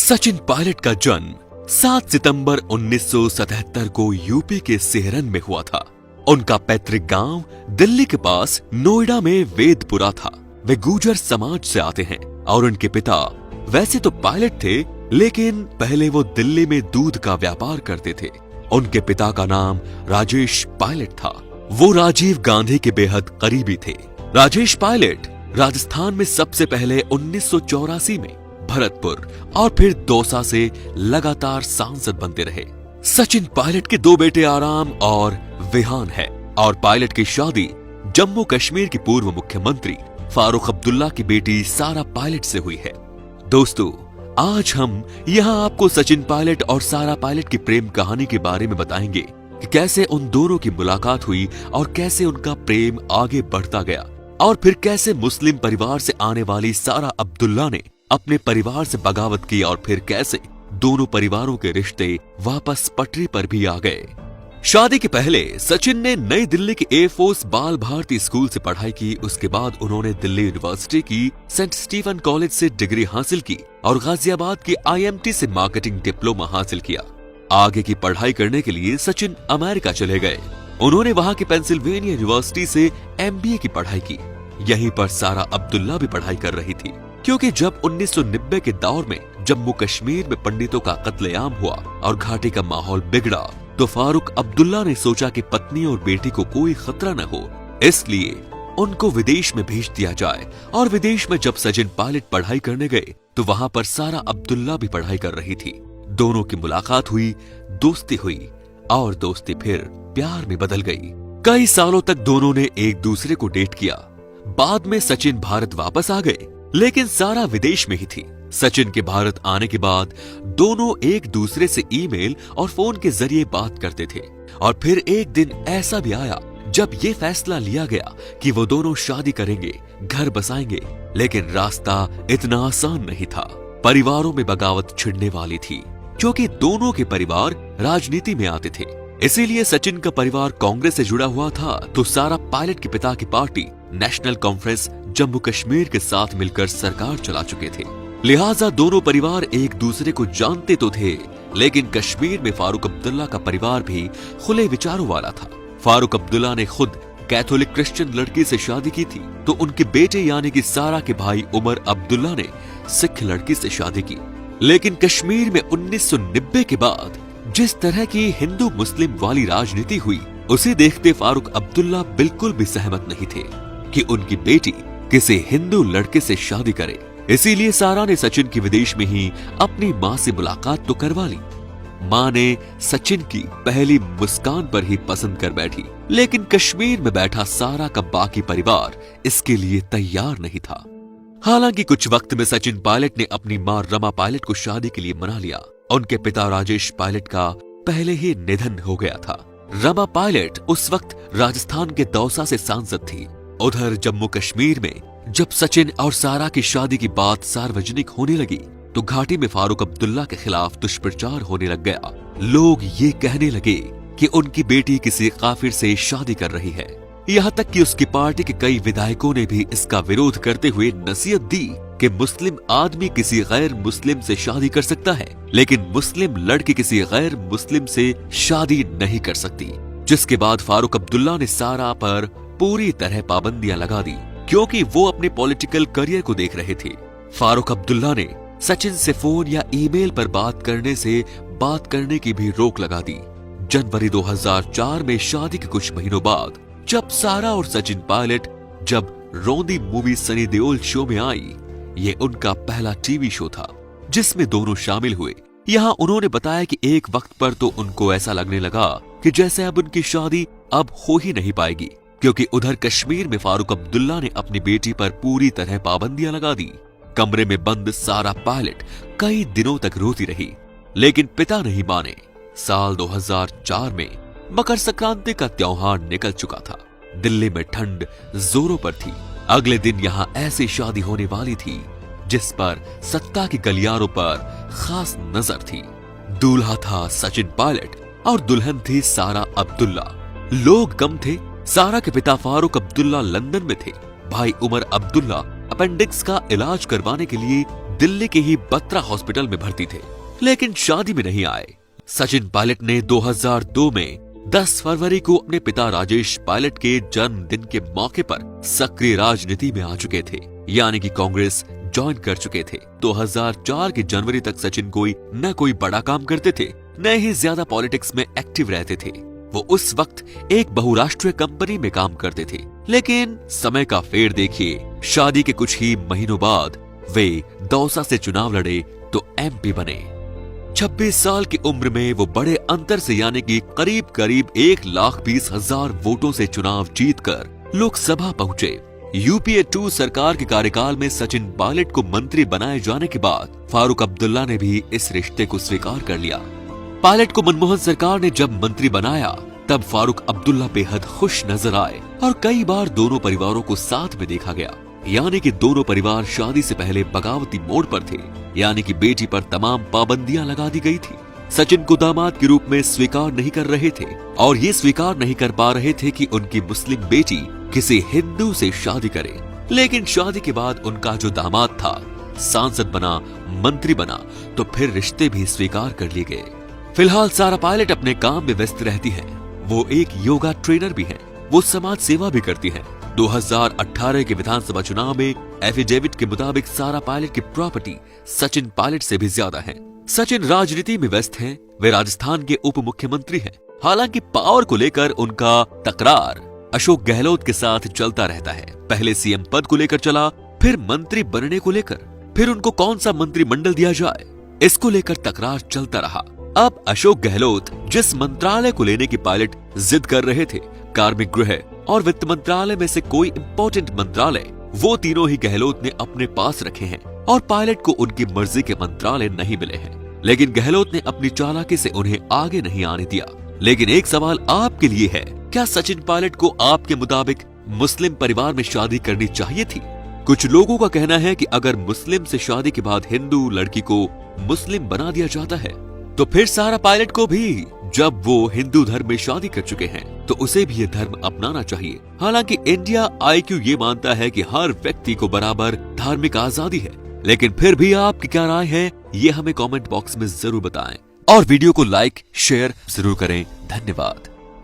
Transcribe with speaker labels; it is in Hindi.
Speaker 1: सचिन पायलट का जन्म 7 सितंबर 1977 को यूपी के सेहरन में हुआ था। उनका पैतृक गांव दिल्ली के पास नोएडा में वेदपुरा था। वे गुर्जर समाज से आते हैं और उनके पिता वैसे तो पायलट थे, लेकिन पहले वो दिल्ली में दूध का व्यापार करते थे। उनके पिता का नाम राजेश पायलट था। वो राजीव गांधी के बेहद करीबी थे। राजेश पायलट राजस्थान में सबसे पहले 1984 में भरतपुर और फिर दौसा से लगातार सांसद बनते रहे। सचिन पायलट के दो बेटे आराम और विहान है और पायलट की शादी जम्मू कश्मीर की पूर्व मुख्यमंत्री फारूक अब्दुल्ला की बेटी सारा पायलट से हुई है। दोस्तों, आज हम यहाँ आपको सचिन पायलट और सारा पायलट की प्रेम कहानी के बारे में बताएंगे कि कैसे उन दोनों की मुलाकात हुई और कैसे उनका प्रेम आगे बढ़ता गया और फिर कैसे मुस्लिम परिवार से आने वाली सारा अब्दुल्ला ने अपने परिवार से बगावत की और फिर कैसे दोनों परिवारों के रिश्ते वापस पटरी पर भी आ गए। शादी के पहले सचिन ने नई दिल्ली के एयरफोर्स बाल भारती स्कूल से पढ़ाई की। उसके बाद उन्होंने दिल्ली यूनिवर्सिटी की सेंट स्टीफन कॉलेज से डिग्री हासिल की और गाजियाबाद की IMT से मार्केटिंग डिप्लोमा हासिल किया। आगे की पढ़ाई करने के लिए सचिन अमेरिका चले गए। उन्होंने वहां की पेंसिल्वेनिया यूनिवर्सिटी से MBA की पढ़ाई की। यहीं पर सारा अब्दुल्ला भी पढ़ाई कर रही थी, क्योंकि जब 1990 के दौर में जम्मू कश्मीर में पंडितों का कत्लेआम हुआ और घाटी का माहौल बिगड़ा, तो फारूक अब्दुल्ला ने सोचा कि पत्नी और बेटी को कोई खतरा न हो, इसलिए उनको विदेश में भेज दिया जाए। और विदेश में जब सचिन पायलट पढ़ाई करने गए तो वहां पर सारा अब्दुल्ला भी पढ़ाई कर रही थी। दोनों की मुलाकात हुई, दोस्ती हुई और दोस्ती फिर प्यार में बदल गई। कई सालों तक दोनों ने एक दूसरे को डेट किया। बाद में सचिन भारत वापस आ गए, लेकिन सारा विदेश में ही थी। सचिन के भारत आने के बाद दोनों एक दूसरे से ईमेल और फोन के जरिए बात करते थे। और फिर एक दिन ऐसा भी आया जब ये फैसला लिया गया कि वो दोनों शादी करेंगे, घर बसाएंगे। लेकिन रास्ता इतना आसान नहीं था। परिवारों में बगावत छिड़ने वाली थी, क्योंकि दोनों के परिवार राजनीति में आते थे। इसीलिए सचिन का परिवार कांग्रेस से जुड़ा हुआ था, तो सारा पायलट के पिता की party national conference Jammu Kashmir के साथ मिलकर सरकार चला चुके थे। लिहाजा दोनों परिवार एक दूसरे को जानते तो थे, लेकिन कश्मीर में फारूक अब्दुल्ला का परिवार भी खुले विचारों वाला था। फारूक अब्दुल्ला ने खुद कैथोलिक क्रिश्चियन लड़की से शादी की थी, तो उनके बेटे यानी कि सारा के भाई उमर अब्दुल्ला ने सिख लड़की से शादी की। लेकिन कश्मीर में 1990 के बाद जिस तरह की हिंदू मुस्लिम वाली राजनीति हुई, उसे देखते फारूक अब्दुल्ला बिल्कुल भी सहमत नहीं थे कि उनकी बेटी किसी हिंदू लड़के से शादी करे। इसीलिए सारा ने सचिन की विदेश में ही अपनी मां से मुलाकात तो करवा ली। मां ने सचिन की पहली मुस्कान पर ही पसंद कर बैठी, लेकिन कश्मीर में बैठा सारा का बाकी परिवार इसके लिए तैयार नहीं था। हालांकि कुछ वक्त में सचिन पायलट ने अपनी मां रमा पायलट को शादी के लिए मना लिया। उनके पिता राजेश पायलट का पहले ही निधन हो गया था। रमा पायलट उस वक्त राजस्थान के दौसा से सांसद थी। उधर जम्मू कश्मीर में जब सचिन और सारा की शादी की बात सार्वजनिक होने लगी, तो घाटी में फारूक अब्दुल्ला के खिलाफ दुष्प्रचार होने लग गया। लोग ये कहने लगे कि उनकी बेटी किसी काफिर से शादी कर रही है। यहाँ तक कि उसकी पार्टी के कई विधायकों ने भी इसका विरोध करते हुए नसीहत दी कि मुस्लिम आदमी किसी गैर मुस्लिम से शादी कर सकता है, लेकिन मुस्लिम लड़की किसी गैर मुस्लिम से शादी नहीं कर सकती। जिसके बाद फारूक अब्दुल्ला ने सारा पर पूरी तरह पाबंदियां लगा दी, क्योंकि वो अपने पॉलिटिकल करियर को देख रहे थे। फारूक अब्दुल्ला ने सचिन से फोन या ईमेल पर बात करने की भी रोक लगा दी। जनवरी 2004 में शादी के कुछ महीनों बाद जब सारा और सचिन पायलट जब रोंदी मूवी सनी देओल शो में आई, ये उनका पहला टीवी शो था जिसमें दोनों शामिल हुए। यहाँ उन्होंने बताया कि एक वक्त पर तो उनको ऐसा लगने लगा कि जैसे अब उनकी शादी अब हो ही नहीं पाएगी, क्योंकि उधर कश्मीर में फारूक अब्दुल्ला ने अपनी बेटी पर पूरी तरह पाबंदियां लगा दी। कमरे में बंद सारा पायलट कई दिनों तक रोती रही, लेकिन पिता नहीं माने। साल 2004 में मकर संक्रांति का त्योहार निकल चुका था। दिल्ली में ठंड जोरों पर थी। अगले दिन यहाँ ऐसी शादी होने वाली थी जिस पर सत्ता की गलियारों पर खास नजर थी। दूल्हा था सचिन पायलट और दुल्हन थी सारा अब्दुल्ला। लोग कम थे। सारा के पिता फारूक अब्दुल्ला लंदन में थे। भाई उमर अब्दुल्ला अपेंडिक्स का इलाज करवाने के लिए दिल्ली के ही बत्रा हॉस्पिटल में भर्ती थे, लेकिन शादी में नहीं आए। सचिन पायलट ने 2002 में 10 फरवरी को अपने पिता राजेश पायलट के जन्मदिन के मौके पर सक्रिय राजनीति में आ चुके थे, यानी कि कांग्रेस ज्वाइन कर चुके थे। 2004 के जनवरी तक सचिन न कोई बड़ा काम करते थे, न ही ज्यादा पॉलिटिक्स में एक्टिव रहते थे। वो उस वक्त एक बहुराष्ट्रीय कंपनी में काम करते थे, लेकिन समय का फेर देखिए, शादी के कुछ ही महीनों बाद वे दौसा से चुनाव लड़े तो एमपी बने। 26 साल की उम्र में वो बड़े अंतर से, यानी कि करीब 1,20,000 वोटों से चुनाव जीतकर लोकसभा पहुंचे। यूपीए 2 सरकार के कार्यकाल में सचिन पायलट को मंत्री बनाए जाने के बाद फारूक अब्दुल्ला ने भी इस रिश्ते को स्वीकार कर लिया। पायलट को मनमोहन सरकार ने जब मंत्री बनाया तब फारूक अब्दुल्ला बेहद खुश नजर आए और कई बार दोनों परिवारों को साथ में देखा गया, यानी कि दोनों परिवार शादी से पहले बगावती मोड पर थे, यानी कि बेटी पर तमाम पाबंदियां लगा दी गई थी। सचिन को दामाद के रूप में स्वीकार नहीं कर रहे थे और ये स्वीकार नहीं कर पा रहे थे कि उनकी मुस्लिम बेटी किसी हिंदू से शादी करे। लेकिन शादी के बाद उनका जो दामाद था सांसद बना, मंत्री बना, तो फिर रिश्ते भी स्वीकार कर लिए गए। फिलहाल सारा पायलट अपने काम में व्यस्त रहती है। वो एक योगा ट्रेनर भी हैं। वो समाज सेवा भी करती हैं। 2018 के विधानसभा चुनाव में एफिडेविट के मुताबिक सारा पायलट की प्रॉपर्टी सचिन पायलट से भी ज्यादा है। सचिन राजनीति में व्यस्त हैं। वे राजस्थान के उप मुख्यमंत्री हैं। हालांकि पावर को लेकर उनका तकरार अशोक गहलोत के साथ चलता रहता है। पहले सीएम पद को लेकर चला, फिर मंत्री बनने को लेकर, फिर उनको कौन सा मंत्रिमंडल दिया जाए, इसको लेकर तकरार चलता रहा। अब अशोक गहलोत जिस मंत्रालय को लेने की पायलट जिद कर रहे थे, कार्मिक गृह और वित्त मंत्रालय में से कोई इंपॉर्टेंट मंत्रालय, वो तीनों ही गहलोत ने अपने पास रखे हैं और पायलट को उनकी मर्जी के मंत्रालय नहीं मिले हैं। लेकिन गहलोत ने अपनी चालाकी से उन्हें आगे नहीं आने दिया। लेकिन एक सवाल आपके लिए है, क्या सचिन पायलट को आपके मुताबिक मुस्लिम परिवार में शादी करनी चाहिए थी? कुछ लोगों का कहना है कि अगर मुस्लिम से शादी के बाद हिंदू लड़की को मुस्लिम बना दिया जाता है तो फिर सारा पायलट को भी, जब वो हिंदू धर्म में शादी कर चुके हैं, तो उसे भी ये धर्म अपनाना चाहिए। हालांकि इंडिया IQ ये मानता है कि हर व्यक्ति को बराबर धार्मिक आजादी है, लेकिन फिर भी आपकी क्या राय है ये हमें कमेंट बॉक्स में जरूर बताएं और वीडियो को लाइक शेयर जरूर करें। धन्यवाद।